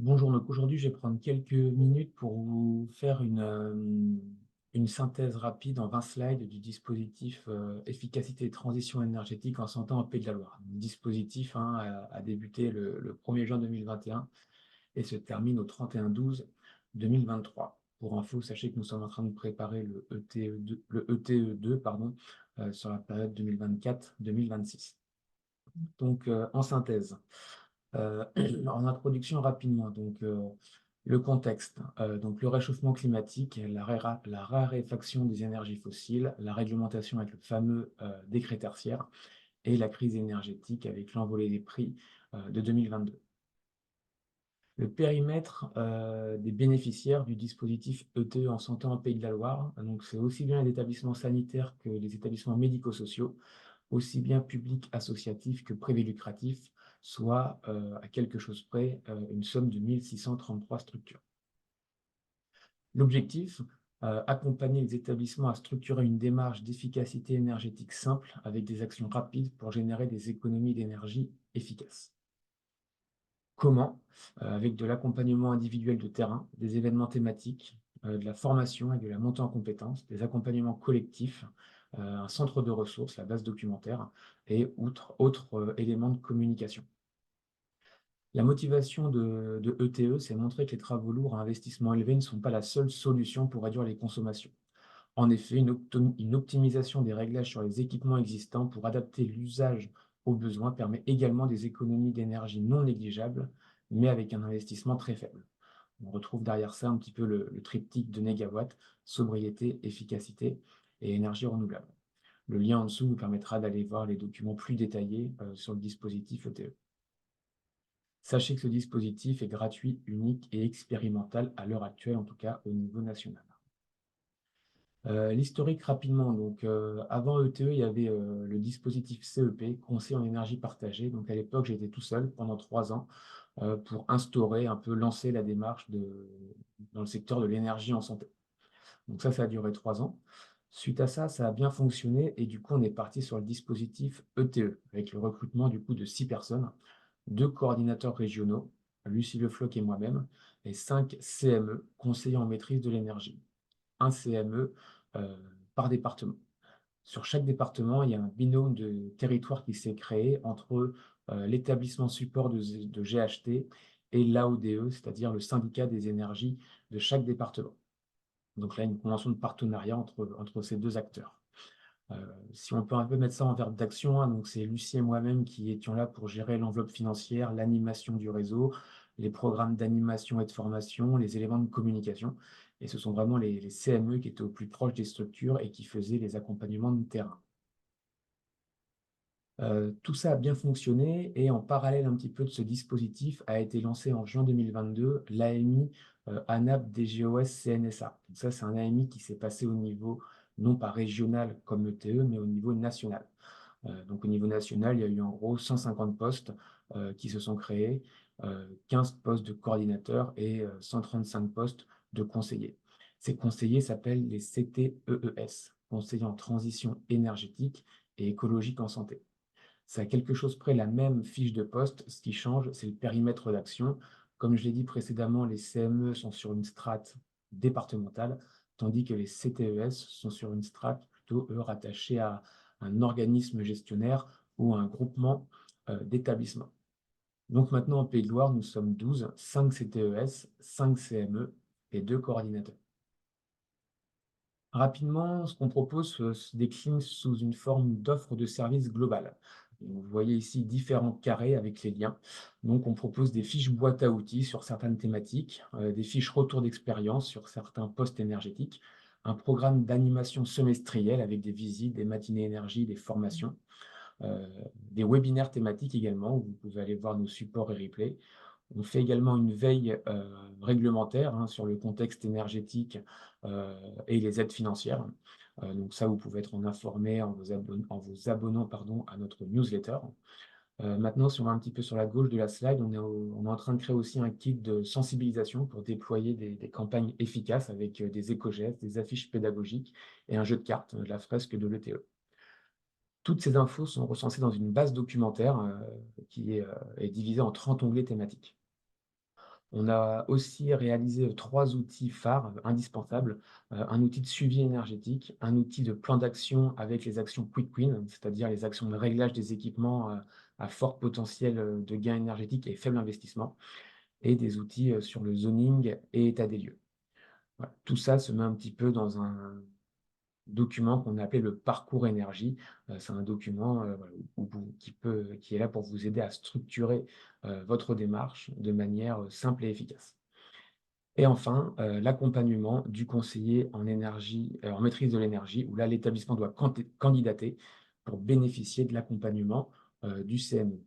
Bonjour, donc aujourd'hui, je vais prendre quelques minutes pour vous faire une synthèse rapide en 20 slides du dispositif efficacité et transition énergétique en santé en Pays de la Loire. Le dispositif a débuté le 1er juin 2021 et se termine au 31/12/2023. Pour info, sachez que nous sommes en train de préparer le ETE2 pardon, sur la période 2024-2026. Donc, en synthèse. Euh, En introduction rapidement, le contexte, donc le réchauffement climatique, la raréfaction des énergies fossiles, la réglementation avec le fameux décret tertiaire et la crise énergétique avec l'envolée des prix de 2022. Le périmètre des bénéficiaires du dispositif ETE en santé en Pays de la Loire, donc c'est aussi bien les établissements sanitaires que les établissements médico-sociaux, aussi bien publics associatifs que privés lucratifs, soit à quelque chose près une somme de 1633 structures. L'objectif, accompagner les établissements à structurer une démarche d'efficacité énergétique simple avec des actions rapides pour générer des économies d'énergie efficaces. Comment? Avec de l'accompagnement individuel de terrain, des événements thématiques, de la formation et de la montée en compétences, des accompagnements collectifs, un centre de ressources, la base documentaire et autres éléments de communication. La motivation de ETE, c'est montrer que les travaux lourds à investissement élevé ne sont pas la seule solution pour réduire les consommations. En effet, une optimisation des réglages sur les équipements existants pour adapter l'usage aux besoins permet également des économies d'énergie non négligeables, mais avec un investissement très faible. On retrouve derrière ça un petit peu le triptyque de négawatts, sobriété, efficacité et énergie renouvelable. Le lien en dessous vous permettra d'aller voir les documents plus détaillés sur le dispositif ETE. Sachez que ce dispositif est gratuit, unique et expérimental à l'heure actuelle, en tout cas au niveau national. L'historique rapidement, avant ETE, il y avait le dispositif CEP, Conseil en énergie partagée. Donc à l'époque, j'étais tout seul pendant 3 ans pour instaurer, un peu lancer la démarche dans le secteur de l'énergie en santé. Donc ça a duré 3 ans. Suite à ça, ça a bien fonctionné et du coup, on est parti sur le dispositif ETE avec le recrutement du coup de 6 personnes, 2 coordinateurs régionaux, Lucie Le Floch et moi-même, et 5 CME, conseillers en maîtrise de l'énergie. Un CME par département. Sur chaque département, il y a un binôme de territoire qui s'est créé entre l'établissement support de GHT et l'AODE, c'est-à-dire le syndicat des énergies de chaque département. Donc là, une convention de partenariat entre ces deux acteurs. Si on peut un peu mettre ça en verbe d'action, donc c'est Lucie et moi-même qui étions là pour gérer l'enveloppe financière, l'animation du réseau, les programmes d'animation et de formation, les éléments de communication. Et ce sont vraiment les CME qui étaient au plus proche des structures et qui faisaient les accompagnements de terrain. Tout ça a bien fonctionné et en parallèle un petit peu de ce dispositif a été lancé en juin 2022 l'AMI ANAP DGOS CNSA. Donc ça, c'est un AMI qui s'est passé au niveau non pas régional comme ETE, mais au niveau national. Donc au niveau national, il y a eu en gros 150 postes qui se sont créés, 15 postes de coordinateurs et 135 postes de conseillers. Ces conseillers s'appellent les CTEES, conseillers en transition énergétique et écologique en santé. C'est à quelque chose près la même fiche de poste. Ce qui change, c'est le périmètre d'action. Comme je l'ai dit précédemment, les CME sont sur une strate départementale, tandis que les CTES sont sur une strate plutôt, eux, rattachée à un organisme gestionnaire ou à un groupement d'établissements. Donc maintenant, en Pays de Loire, nous sommes 12, 5 CTES, 5 CME et 2 coordinateurs. Rapidement, ce qu'on propose se décline sous une forme d'offre de service globale. Vous voyez ici différents carrés avec les liens. Donc, on propose des fiches boîte à outils sur certaines thématiques, des fiches retour d'expérience sur certains postes énergétiques, un programme d'animation semestrielle avec des visites, des matinées énergie, des formations, des webinaires thématiques également, où vous pouvez aller voir nos supports et replays. On fait également une veille réglementaire sur le contexte énergétique et les aides financières. Donc ça, vous pouvez être informé en vous abonnant à notre newsletter. Maintenant, si on va un petit peu sur la gauche de la slide, on est en train de créer aussi un kit de sensibilisation pour déployer des campagnes efficaces avec des éco-gestes, des affiches pédagogiques et un jeu de cartes, la fresque de l'ETE. Toutes ces infos sont recensées dans une base documentaire qui est divisée en 30 onglets thématiques. On a aussi réalisé 3 outils phares indispensables, un outil de suivi énergétique, un outil de plan d'action avec les actions quick win, c'est-à-dire les actions de réglage des équipements, à fort potentiel, de gain énergétique et faible investissement, et des outils, sur le zoning et état des lieux. Voilà, tout ça se met un petit peu dans un document qu'on a appelé le parcours énergie. C'est un document, voilà, qui est là pour vous aider à structurer, votre démarche de manière, simple et efficace. Et enfin, l'accompagnement du conseiller en énergie, en maîtrise de l'énergie, où là, l'établissement doit candidater pour bénéficier de l'accompagnement, du CME.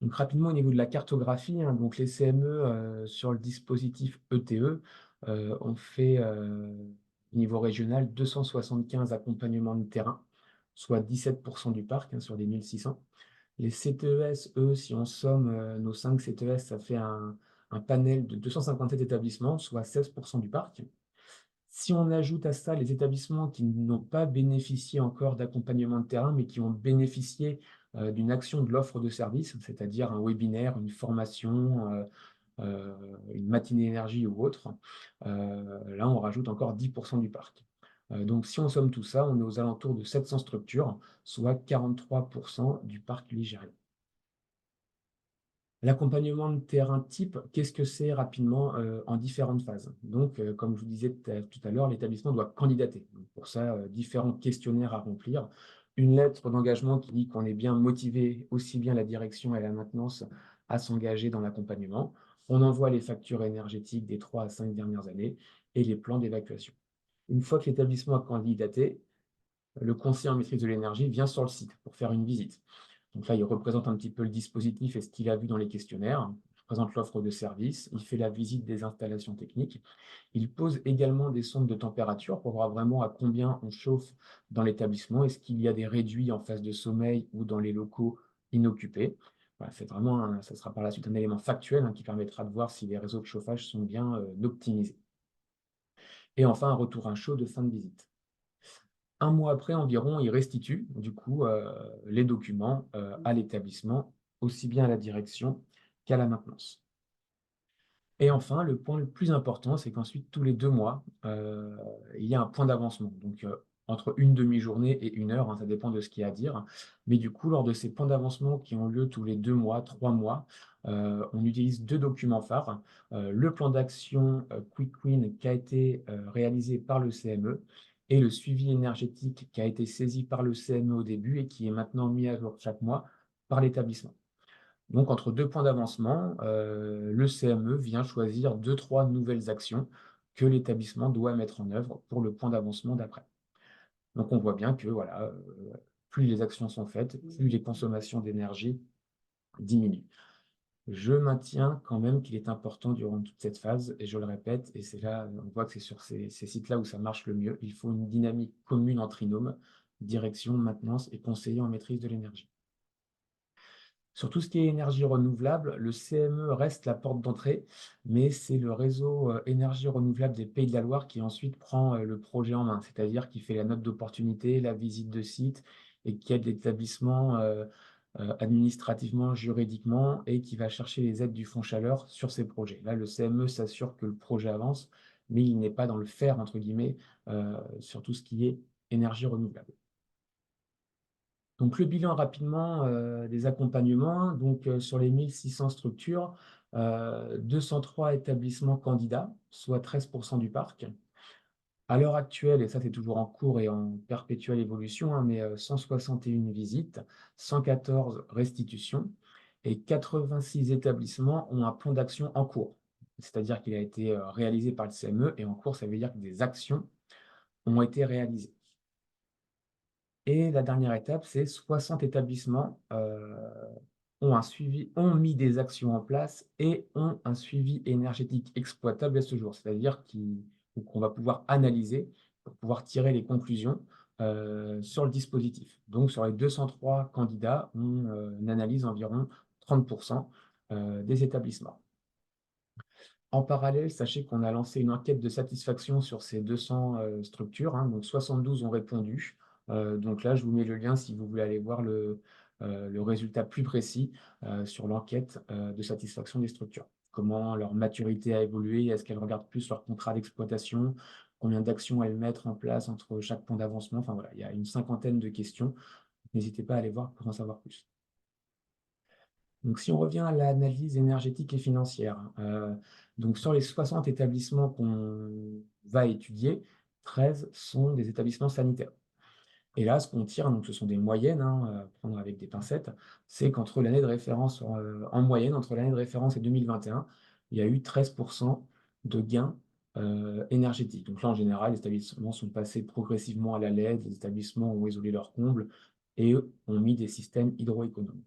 Donc rapidement au niveau de la cartographie, hein, donc les CME, sur le dispositif ETE, ont fait, au niveau régional 275 accompagnements de terrain, soit 17 du parc, hein, sur les 1 600. Les CTES, eux, si on somme, nos 5 CTES, ça fait un panel de 257 établissements, soit 16 du parc. Si on ajoute à ça les établissements qui n'ont pas bénéficié encore d'accompagnement de terrain, mais qui ont bénéficié, d'une action de l'offre de service, c'est-à-dire un webinaire, une formation, une matinée énergie ou autre, là, on rajoute encore 10 du parc. Donc si on somme tout ça, on est aux alentours de 700 structures, soit 43 du parc ligérien. L'accompagnement de terrain type, qu'est-ce que c'est rapidement, en différentes phases? Donc, comme je vous disais tout à l'heure, l'établissement doit candidater. Donc pour ça, différents questionnaires à remplir. Une lettre d'engagement qui dit qu'on est bien motivé, aussi bien la direction et la maintenance, à s'engager dans l'accompagnement. On envoie les factures énergétiques des 3 à 5 dernières années et les plans d'évacuation. Une fois que l'établissement a candidaté, le conseiller en maîtrise de l'énergie vient sur le site pour faire une visite. Donc là, il représente un petit peu le dispositif et ce qu'il a vu dans les questionnaires. Il présente l'offre de service, il fait la visite des installations techniques. Il pose également des sondes de température pour voir vraiment à combien on chauffe dans l'établissement. Est-ce qu'il y a des réduits en phase de sommeil ou dans les locaux inoccupés? Voilà, c'est vraiment ça sera par la suite un élément factuel, hein, qui permettra de voir si les réseaux de chauffage sont bien optimisés. Et enfin, un retour à chaud de fin de visite. Un mois après environ, il restitue du coup, les documents, à l'établissement, aussi bien à la direction qu'à la maintenance. Et enfin, le point le plus important, c'est qu'ensuite tous les 2 mois, il y a un point d'avancement. Donc, entre une demi-journée et 1 heure, hein, ça dépend de ce qu'il y a à dire. Mais du coup, lors de ces points d'avancement qui ont lieu tous les 2 mois, 3 mois, on utilise 2 documents phares. Le plan d'action, Quick Win qui a été, réalisé par le CME et le suivi énergétique qui a été saisi par le CME au début et qui est maintenant mis à jour chaque mois par l'établissement. Donc entre 2 points d'avancement, le CME vient choisir 2-3 nouvelles actions que l'établissement doit mettre en œuvre pour le point d'avancement d'après. Donc on voit bien que voilà, plus les actions sont faites, plus les consommations d'énergie diminuent. Je maintiens quand même qu'il est important durant toute cette phase, et je le répète, et c'est là, on voit que c'est sur ces sites-là où ça marche le mieux, il faut une dynamique commune en trinôme, direction, maintenance et conseiller en maîtrise de l'énergie. Sur tout ce qui est énergie renouvelable, le CME reste la porte d'entrée, mais c'est le réseau énergie renouvelable des Pays de la Loire qui ensuite prend le projet en main, c'est-à-dire qui fait la note d'opportunité, la visite de site et qui aide l'établissement administrativement, juridiquement et qui va chercher les aides du Fonds Chaleur sur ces projets. Là, le CME s'assure que le projet avance, mais il n'est pas dans le faire, entre guillemets, sur tout ce qui est énergie renouvelable. Donc le bilan rapidement, des accompagnements, donc sur les 1 600 structures, 203 établissements candidats, soit 13 du parc. À l'heure actuelle, et ça c'est toujours en cours et en perpétuelle évolution, hein, mais 161 visites, 114 restitutions et 86 établissements ont un plan d'action en cours. C'est-à-dire qu'il a été, réalisé par le CME et en cours, ça veut dire que des actions ont été réalisées. Et la dernière étape, c'est 60 établissements, ont mis des actions en place et ont un suivi énergétique exploitable à ce jour. C'est-à-dire qu'on va pouvoir analyser pour pouvoir tirer les conclusions, sur le dispositif. Donc sur les 203 candidats, on analyse environ 30 des établissements. En parallèle, sachez qu'on a lancé une enquête de satisfaction sur ces 200 structures, hein, donc 72 ont répondu. Donc là, je vous mets le lien si vous voulez aller voir le résultat plus précis sur l'enquête de satisfaction des structures. Comment leur maturité a évolué, est-ce qu'elles regardent plus leur contrat d'exploitation, combien d'actions elles mettent en place entre chaque point d'avancement. Enfin voilà, il y a une cinquantaine de questions. N'hésitez pas à aller voir pour en savoir plus. Donc, si on revient à l'analyse énergétique et financière, donc sur les 60 établissements qu'on va étudier, 13 sont des établissements sanitaires. Et là, ce qu'on tire, donc ce sont des moyennes, hein, à prendre avec des pincettes, c'est qu'entre l'année de référence, en moyenne, entre l'année de référence et 2021, il y a eu 13 de gains énergétiques. Donc là, en général, les établissements sont passés progressivement à la LED, les établissements ont isolé leurs combles et eux ont mis des systèmes hydroéconomes.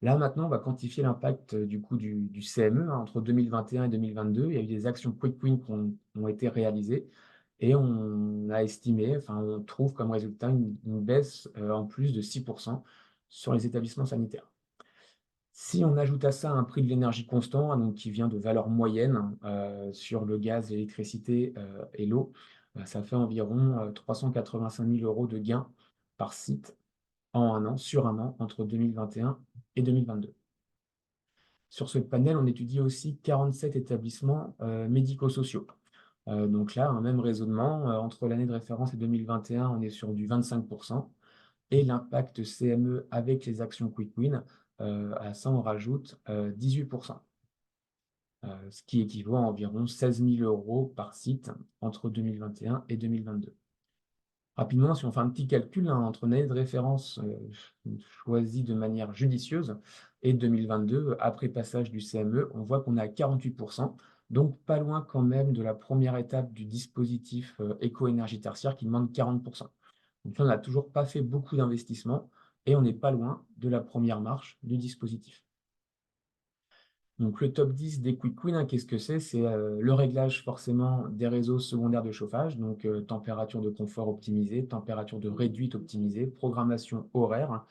Là, maintenant, on va quantifier l'impact du coup du CME, hein, entre 2021 et 2022. Il y a eu des actions quick win qui ont été réalisées et on a estimé, enfin, on trouve comme résultat une baisse en plus de 6% sur les établissements sanitaires. Si on ajoute à ça un prix de l'énergie constant, hein, donc qui vient de valeurs moyennes sur le gaz, l'électricité et l'eau, ça fait environ 385 000 € de gains par site en un an, sur un an, entre 2021 et 2022. Sur ce panel, on étudie aussi 47 établissements médico-sociaux. Donc là, un même raisonnement, entre l'année de référence et 2021, on est sur du 25%, et l'impact CME avec les actions Quick Win, à ça, on rajoute 18%, ce qui équivaut à environ 16 000 € par site entre 2021 et 2022. Rapidement, si on fait un petit calcul hein, entre une année de référence choisie de manière judicieuse et 2022, après passage du CME, on voit qu'on est à 48%, donc pas loin quand même de la première étape du dispositif éco-énergie tertiaire qui demande 40%. Donc là, on n'a toujours pas fait beaucoup d'investissements et on n'est pas loin de la première marche du dispositif. Donc le top 10 des quick wins, hein, qu'est-ce que c'est? C'est le réglage forcément des réseaux secondaires de chauffage, donc température de confort optimisée, température de réduite optimisée, programmation horaire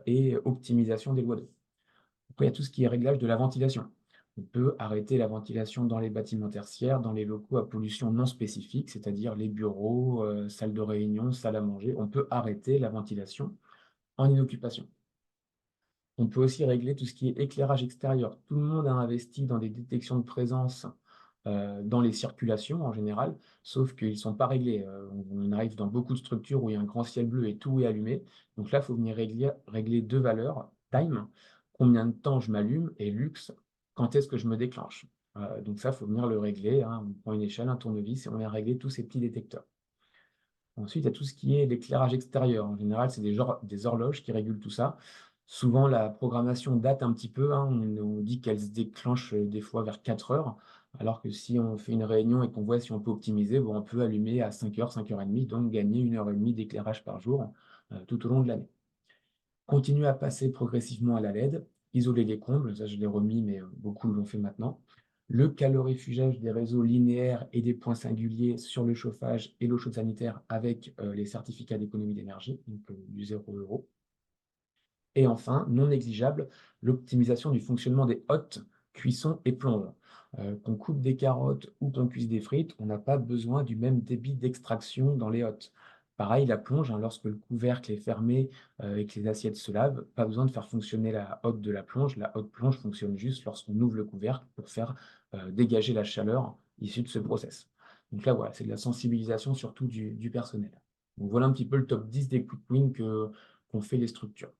et optimisation des lois d'eau. Après, il y a tout ce qui est réglage de la ventilation. On peut arrêter la ventilation dans les bâtiments tertiaires, dans les locaux à pollution non spécifique, c'est-à-dire les bureaux, salles de réunion, salles à manger. On peut arrêter la ventilation en inoccupation. On peut aussi régler tout ce qui est éclairage extérieur. Tout le monde a investi dans des détections de présence dans les circulations en général, sauf qu'ils ne sont pas réglés. On arrive dans beaucoup de structures où il y a un grand ciel bleu et tout est allumé. Donc là, il faut venir régler deux valeurs, time, combien de temps je m'allume, et lux, quand est-ce que je me déclenche. Donc ça, il faut venir le régler, hein. On prend une échelle, un tournevis, et on vient régler tous ces petits détecteurs. Ensuite, il y a tout ce qui est l'éclairage extérieur. En général, c'est des horloges qui régulent tout ça. Souvent, la programmation date un petit peu, hein. On nous dit qu'elle se déclenche des fois vers 4 heures, alors que si on fait une réunion et qu'on voit si on peut optimiser, bon, on peut allumer à 5 heures, 5h30, donc gagner 1h30 d'éclairage par jour tout au long de l'année. Continuer à passer progressivement à la LED, isoler les combles, ça je l'ai remis, mais beaucoup l'ont fait maintenant. Le calorifugage des réseaux linéaires et des points singuliers sur le chauffage et l'eau chaude sanitaire avec les certificats d'économie d'énergie, donc du 0 €. Et enfin, non négligeable, l'optimisation du fonctionnement des hottes, cuissons et plonges. Qu'on coupe des carottes ou qu'on cuise des frites, on n'a pas besoin du même débit d'extraction dans les hottes. Pareil, la plonge, hein, lorsque le couvercle est fermé et que les assiettes se lavent, pas besoin de faire fonctionner la hotte de la plonge. La hotte plonge fonctionne juste lorsqu'on ouvre le couvercle pour faire dégager la chaleur issue de ce process. Donc là, voilà, c'est de la sensibilisation surtout du personnel. Donc voilà un petit peu le top 10 des quick wins qu'ont fait les structures.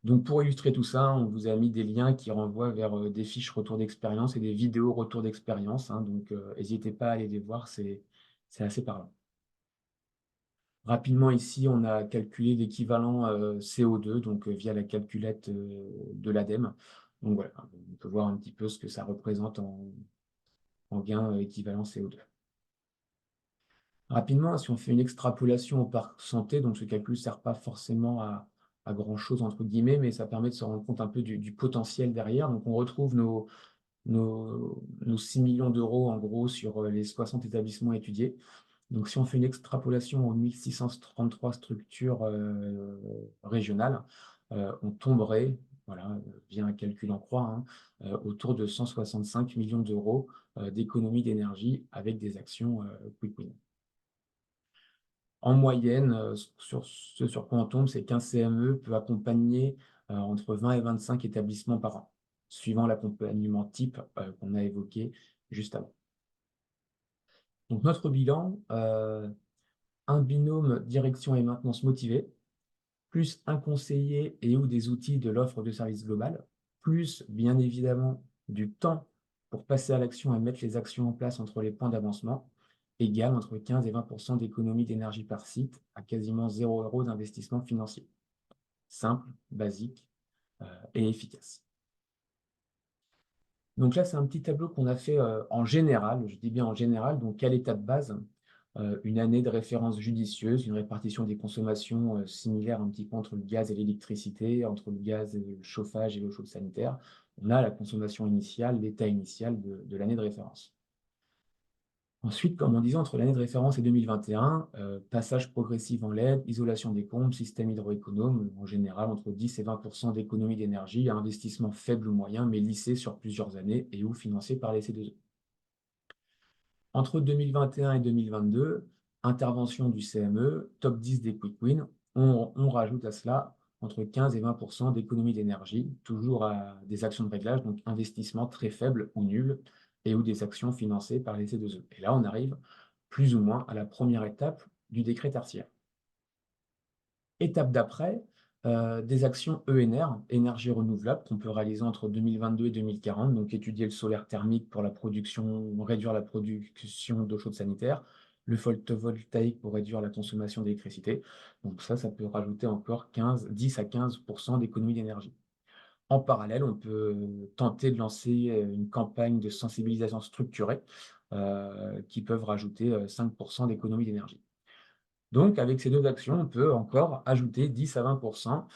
Donc pour illustrer tout ça, on vous a mis des liens qui renvoient vers des fiches retour d'expérience et des vidéos retour d'expérience, hein, donc n'hésitez pas à aller les voir, c'est assez parlant. Rapidement ici, on a calculé l'équivalent CO2, donc via la calculette de l'ADEME. Donc voilà, on peut voir un petit peu ce que ça représente en gain équivalent CO2. Rapidement, si on fait une extrapolation au parc santé, donc ce calcul ne sert pas forcément à grand-chose, entre guillemets, mais ça permet de se rendre compte un peu du potentiel derrière. Donc on retrouve nos 6 millions d'euros en gros sur les 60 établissements étudiés. Donc si on fait une extrapolation aux 1633 structures régionales, on tomberait, voilà, via un calcul en croix, hein, autour de 165 millions d'euros d'économie d'énergie avec des actions Quick Win. En moyenne, sur ce sur quoi on tombe, c'est qu'un CME peut accompagner, entre 20 et 25 établissements par an, suivant l'accompagnement type, qu'on a évoqué juste avant. Donc notre bilan, un binôme direction et maintenance motivé, plus un conseiller et ou des outils de l'offre de service globale, plus bien évidemment du temps pour passer à l'action et mettre les actions en place entre les points d'avancement, égale entre 15 et 20 d'économie d'énergie par site à quasiment 0 € d'investissement financier. Simple, basique, et efficace. Donc là, c'est un petit tableau qu'on a fait, en général, je dis bien en général, donc à l'état de base, une année de référence judicieuse, une répartition des consommations, similaire un petit peu entre le gaz et l'électricité, entre le gaz et le chauffage et l'eau chaude sanitaire. On a la consommation initiale, l'état initial de l'année de référence. Ensuite, comme on disait, entre l'année de référence et 2021, passage progressif en LED, isolation des pompes, système hydroéconome, en général entre 10 et 20 d'économie d'énergie, investissement faible ou moyen, mais lissé sur plusieurs années et ou financé par les C2E. Entre 2021 et 2022, intervention du CME, top 10 des quick wins, on rajoute à cela entre 15 et 20 d'économie d'énergie, toujours à des actions de réglage, donc investissement très faible ou nul, et ou des actions financées par les C2E. Et là, on arrive plus ou moins à la première étape du décret tertiaire. Étape d'après, des actions ENR, énergie renouvelable, qu'on peut réaliser entre 2022 et 2040, donc étudier le solaire thermique pour la production, réduire la production d'eau chaude sanitaire, le photovoltaïque pour réduire la consommation d'électricité. Donc ça peut rajouter encore 10 à 15 d'économie d'énergie. En parallèle, on peut tenter de lancer une campagne de sensibilisation structurée qui peuvent rajouter 5 d'économie d'énergie. Donc, avec ces deux actions, on peut encore ajouter 10 à 20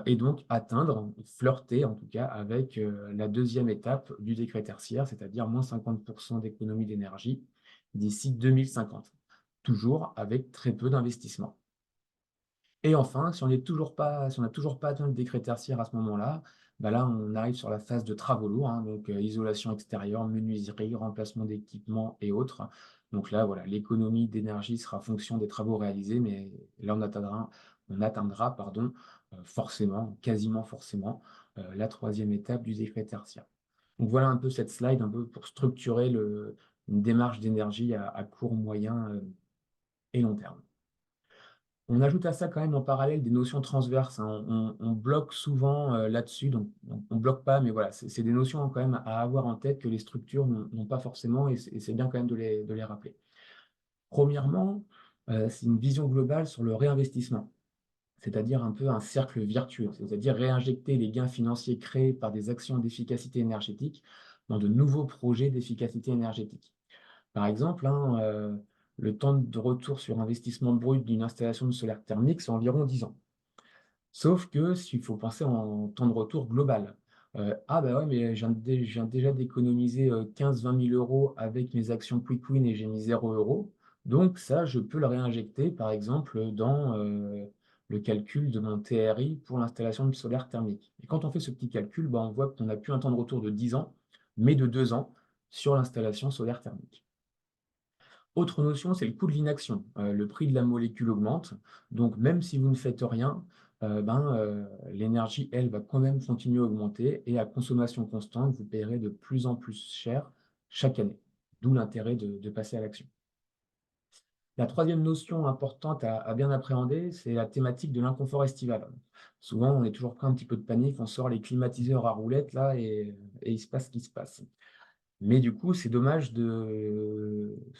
et donc atteindre, flirter en tout cas, avec la deuxième étape du décret tertiaire, c'est-à-dire moins 50 d'économie d'énergie d'ici 2050, toujours avec très peu d'investissement. Et enfin, si on n'a toujours pas atteint le décret tertiaire à ce moment-là, bah là, on arrive sur la phase de travaux lourds, hein, donc isolation extérieure, menuiserie, remplacement d'équipements et autres. Donc là, voilà, l'économie d'énergie sera fonction des travaux réalisés, mais là, on atteindra, pardon, forcément, quasiment forcément, la troisième étape du décret tertiaire. Donc voilà un peu cette slide, un peu pour structurer une démarche d'énergie à court, moyen et long terme. On ajoute à ça quand même en parallèle des notions transverses, hein. On bloque souvent là-dessus, donc on bloque pas, mais voilà, c'est des notions quand même à avoir en tête que les structures n'ont pas forcément, et c'est bien quand même de les rappeler. Premièrement, c'est une vision globale sur le réinvestissement, c'est-à-dire un peu un cercle vertueux, c'est-à-dire réinjecter les gains financiers créés par des actions d'efficacité énergétique dans de nouveaux projets d'efficacité énergétique. Par exemple, hein, le temps de retour sur investissement brut d'une installation de solaire thermique, c'est environ 10 ans. Sauf que s'il faut penser en temps de retour global. Ah bah ouais, mais je viens déjà d'économiser 15-20 000 € avec mes actions Quick Win et j'ai mis 0 €. Donc ça, je peux le réinjecter, par exemple, dans le calcul de mon TRI pour l'installation de solaire thermique. Et quand on fait ce petit calcul, bah, on voit qu'on n'a plus un temps de retour de 10 ans, mais de 2 ans sur l'installation solaire thermique. Autre notion, c'est le coût de l'inaction. Le prix de la molécule augmente, donc même si vous ne faites rien, l'énergie, elle, va quand même continuer à augmenter et à consommation constante, vous payerez de plus en plus cher chaque année. D'où l'intérêt de passer à l'action. La troisième notion importante à bien appréhender, c'est la thématique de l'inconfort estival. Souvent, on est toujours pris un petit peu de panique, on sort les climatiseurs à roulettes là et il se passe ce qui se passe. Mais du coup, ce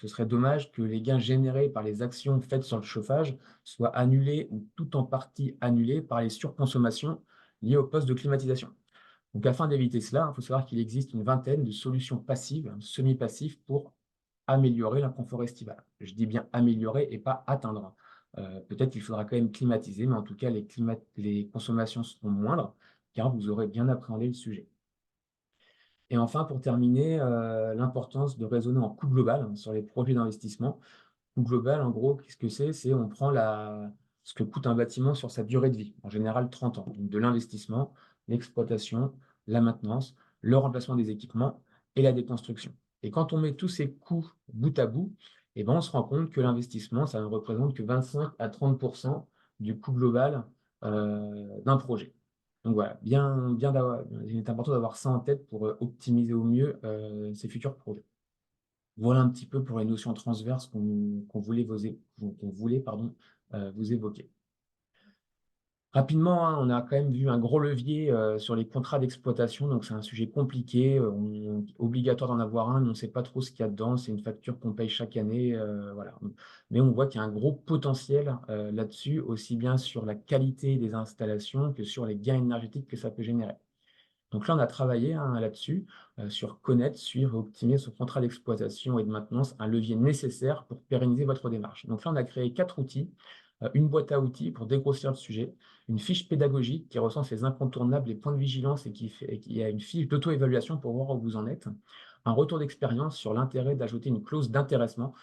serait dommage que les gains générés par les actions faites sur le chauffage soient annulés ou tout en partie annulés par les surconsommations liées au poste de climatisation. Donc, afin d'éviter cela, il faut savoir qu'il existe une vingtaine de solutions passives, semi-passives, pour améliorer l'inconfort estival. Je dis bien améliorer et pas atteindre. Peut-être qu'il faudra quand même climatiser, mais en tout cas, les consommations seront moindres, car vous aurez bien appréhendé le sujet. Et enfin, pour terminer, l'importance de raisonner en coût global, hein, sur les projets d'investissement. Coût global, en gros, qu'est-ce que c'est? C'est on prend ce que coûte un bâtiment sur sa durée de vie, en général 30 ans. Donc de l'investissement, l'exploitation, la maintenance, le remplacement des équipements et la déconstruction. Et quand on met tous ces coûts bout à bout, et ben, on se rend compte que l'investissement, ça ne représente que 25 à 30 du coût global, d'un projet. Donc voilà, bien d'avoir il est important d'avoir ça en tête pour, optimiser au mieux, ses futurs projets. Voilà un petit peu pour les notions transverses qu'on voulait, pardon, vous évoquer. Rapidement, hein, on a quand même vu un gros levier, sur les contrats d'exploitation, donc c'est un sujet compliqué, obligatoire d'en avoir un, mais on ne sait pas trop ce qu'il y a dedans. C'est une facture qu'on paye chaque année, voilà. Mais on voit qu'il y a un gros potentiel, là-dessus, aussi bien sur la qualité des installations que sur les gains énergétiques que ça peut générer. Donc là, on a travaillé, hein, là-dessus, sur connaître, suivre et optimiser son contrat d'exploitation et de maintenance, un levier nécessaire pour pérenniser votre démarche. Donc là, on a créé 4 outils, une boîte à outils pour dégrossir le sujet, une fiche pédagogique qui recense les incontournables, les points de vigilance et qui a une fiche d'auto-évaluation pour voir où vous en êtes, un retour d'expérience sur l'intérêt d'ajouter une clause d'intéressement,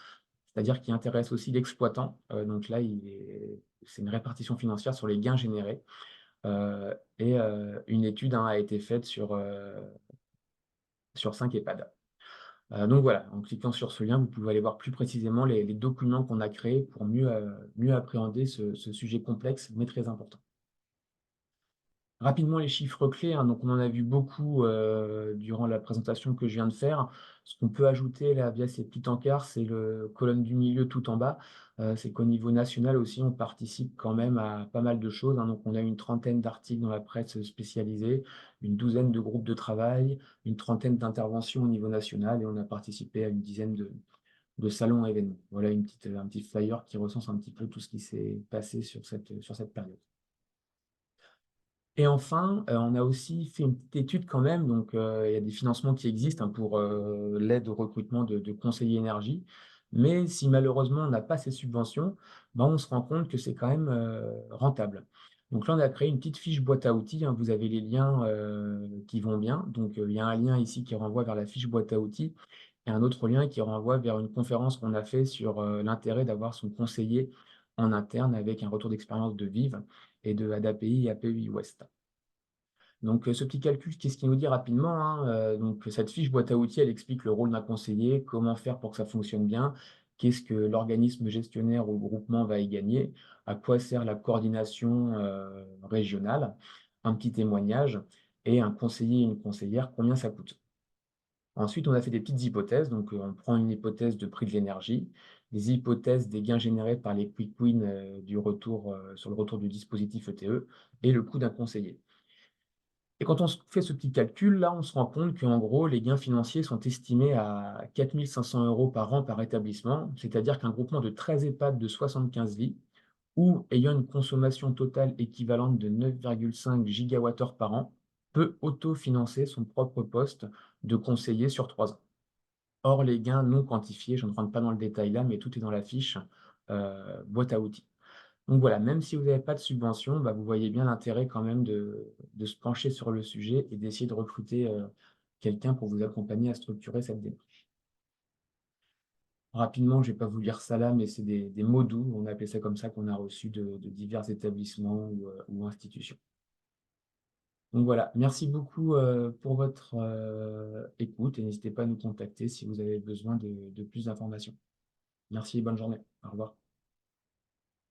c'est-à-dire qui intéresse aussi l'exploitant. Donc là, c'est une répartition financière sur les gains générés. Une étude, hein, a été faite sur 5 EHPAD. Donc voilà, en cliquant sur ce lien, vous pouvez aller voir plus précisément les documents qu'on a créés pour mieux appréhender ce sujet complexe, mais très important. Rapidement, les chiffres clés, hein, donc on en a vu beaucoup, durant la présentation que je viens de faire. Ce qu'on peut ajouter là, via ces petits encarts, c'est le colonne du milieu tout en bas. C'est qu'au niveau national aussi, on participe quand même à pas mal de choses, hein. Donc on a une trentaine d'articles dans la presse spécialisée, une douzaine de groupes de travail, une trentaine d'interventions au niveau national et on a participé à une dizaine de salons événements. Voilà un petit flyer qui recense un petit peu tout ce qui s'est passé sur cette période. Et enfin, on a aussi fait une petite étude quand même, donc il y a des financements qui existent, hein, pour, l'aide au recrutement de conseillers énergie. Mais si malheureusement on n'a pas ces subventions, ben, on se rend compte que c'est quand même, rentable. Donc là, on a créé une petite fiche boîte à outils, hein, vous avez les liens, qui vont bien. Donc, il y a un lien ici qui renvoie vers la fiche boîte à outils et un autre lien qui renvoie vers une conférence qu'on a fait sur, l'intérêt d'avoir son conseiller en interne avec un retour d'expérience de Vive et de ADAPI et API West. Donc, ce petit calcul, qu'est-ce qu'il nous dit rapidement, hein? Donc cette fiche boîte à outils, elle explique le rôle d'un conseiller, comment faire pour que ça fonctionne bien, qu'est-ce que l'organisme gestionnaire ou groupement va y gagner, à quoi sert la coordination, régionale, un petit témoignage et un conseiller et une conseillère, combien ça coûte. Ensuite, on a fait des petites hypothèses, donc on prend une hypothèse de prix de l'énergie, des hypothèses des gains générés par les quick wins, du retour, sur le retour du dispositif ETE et le coût d'un conseiller. Et quand on se fait ce petit calcul, là, on se rend compte qu'en gros, les gains financiers sont estimés à 4 500 € par an par établissement, c'est-à-dire qu'un groupement de 13 EHPAD de 75 lits ou ayant une consommation totale équivalente de 9,5 gigawattheures par an peut autofinancer son propre poste de conseiller sur 3 ans. Or, les gains non quantifiés, je ne rentre pas dans le détail là, mais tout est dans la fiche boîte à outils. Donc voilà, même si vous n'avez pas de subvention, bah, vous voyez bien l'intérêt quand même de se pencher sur le sujet et d'essayer de recruter, quelqu'un pour vous accompagner à structurer cette démarche. Rapidement, je ne vais pas vous lire ça là, mais c'est des mots doux, on a appelé ça comme ça, qu'on a reçus de divers établissements ou institutions. Donc voilà, merci beaucoup, pour votre, écoute et n'hésitez pas à nous contacter si vous avez besoin de plus d'informations. Merci et bonne journée. Au revoir.